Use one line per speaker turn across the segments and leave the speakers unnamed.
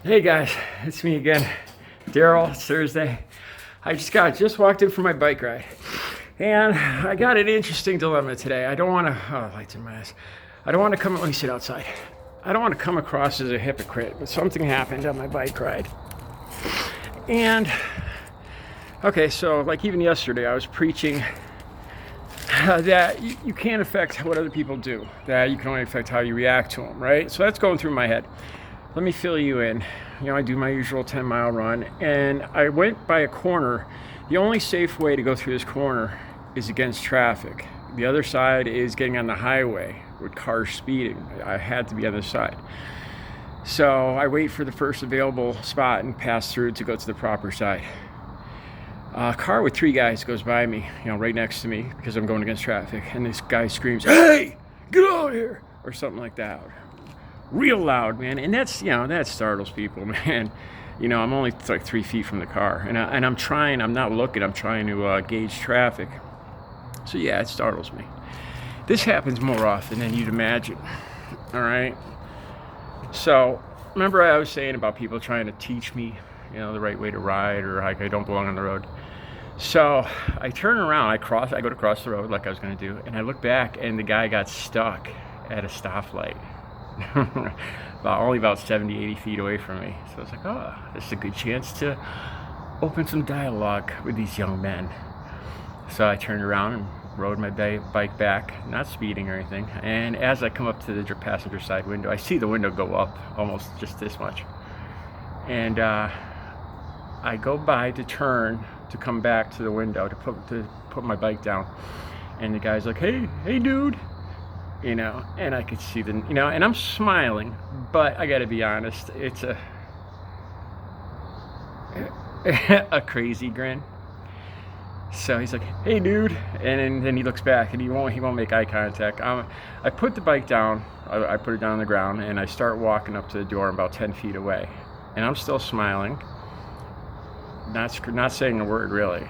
Hey guys, it's me again, Daryl. It's Thursday. I just walked in from my bike ride, and I got an interesting dilemma today. I don't want to. Oh, lights in my eyes. I don't want to come. Let me sit outside. I don't want to come across as a hypocrite, but something happened on my bike ride, and okay, so like even yesterday, I was preaching that you can't affect what other people do. That you can only affect how you react to them, right? So that's going through my head. Let me fill you in. I do my usual 10-mile run, and I went by a corner. The only safe way to go through this corner is against traffic. The other side is getting on the highway with cars speeding. I had to be on this side. So I wait for the first available spot and pass through to go to the proper side. A car with 3 guys goes by me, right next to me because I'm going against traffic, and this guy screams, "Hey, get out here!" or something like that. Real loud, man, and that startles people, man. I'm only like 3 feet from the car, and I'm not looking, I'm trying to gauge traffic. So yeah, it startles me. This happens more often than you'd imagine. All right. So remember I was saying about people trying to teach me, the right way to ride, or like I don't belong on the road. So I turn around, I go to cross the road like I was going to do, and I look back, and the guy got stuck at a stoplight. Only about 70, 80 feet away from me. So I was like, oh, this is a good chance to open some dialogue with these young men. So I turned around and rode my bike back, not speeding or anything. And as I come up to the passenger side window, I see the window go up almost just this much. And I go by to turn to come back to the window to put my bike down. And the guy's like, hey dude. And I could see and I'm smiling, but I gotta be honest, it's a crazy grin. So he's like, "Hey dude," and then he looks back and he won't make eye contact. I put the bike down, I put it down on the ground, and I start walking up to the door about 10 feet away, and I'm still smiling, not saying a word really.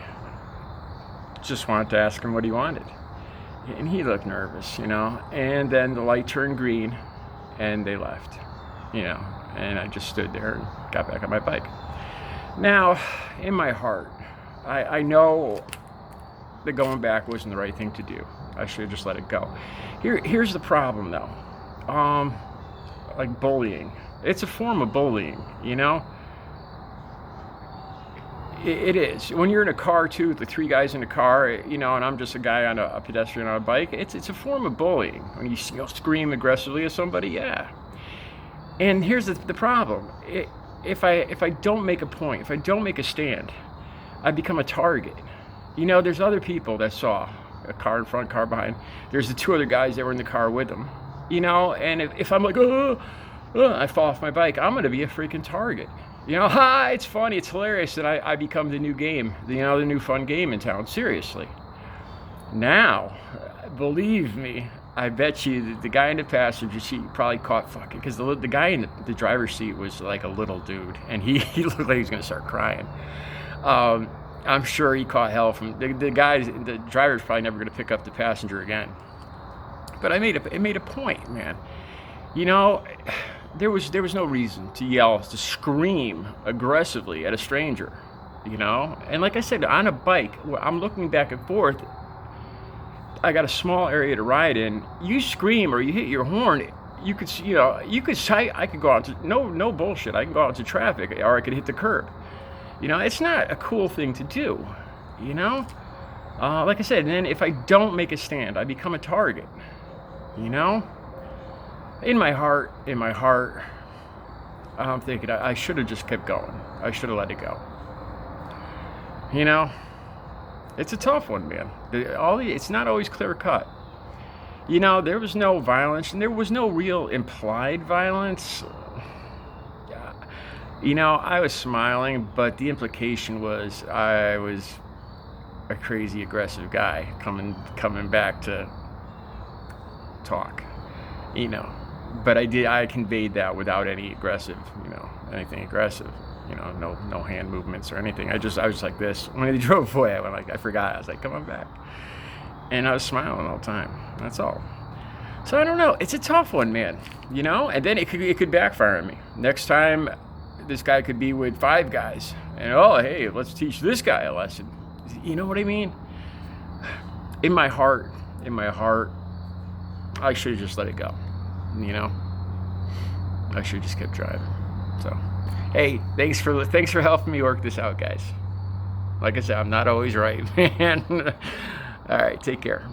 Just wanted to ask him what he wanted. And he looked nervous, and then the light turned green and they left, and I just stood there and got back on my bike. Now, in my heart, I know that going back wasn't the right thing to do. I should have just let it go. Here's the problem though. Like bullying. It's a form of bullying, It is. When you're in a car too, with the 3 guys in a car, and I'm just a guy on a pedestrian on a bike, it's a form of bullying. When you scream aggressively at somebody, yeah. And here's the problem. If I don't make a point, if I don't make a stand, I become a target. There's other people that saw a car in front, car behind. There's the 2 other guys that were in the car with them. And if I'm like, I fall off my bike, I'm going to be a freaking target. It's funny, it's hilarious that I become the new game, the new fun game in town, seriously. Now, believe me, I bet you the guy in the passenger seat probably caught fucking, because the guy in the driver's seat was like a little dude, and he looked like he was going to start crying. I'm sure he caught hell from, the driver's probably never going to pick up the passenger again. But it made a point, man. There was no reason to yell, to scream aggressively at a stranger, And like I said, on a bike, I'm looking back and forth. I got a small area to ride in. You scream or you hit your horn, you could say, I could go out to, no bullshit, I can go out to traffic, or I could hit the curb. It's not a cool thing to do, Like I said, and then if I don't make a stand, I become a target, In my heart, I'm thinking I should have just kept going. I should have let it go. It's a tough one, man. It's not always clear cut. There was no violence, and there was no real implied violence. I was smiling, but the implication was I was a crazy, aggressive guy coming back to talk, But I conveyed that without any aggressive, anything aggressive, no hand movements or anything. I was like this. When they drove away, I forgot. I was like, come on back. And I was smiling all the time. That's all. So I don't know. It's a tough one, man. And then it could backfire on me. Next time this guy could be with 5 guys. And, oh, hey, let's teach this guy a lesson. You know what I mean? In my heart, I should have just let it go. You know? I should have just kept driving. So, hey, thanks for helping me work this out, guys. Like I said, I'm not always right, man. All right, take care.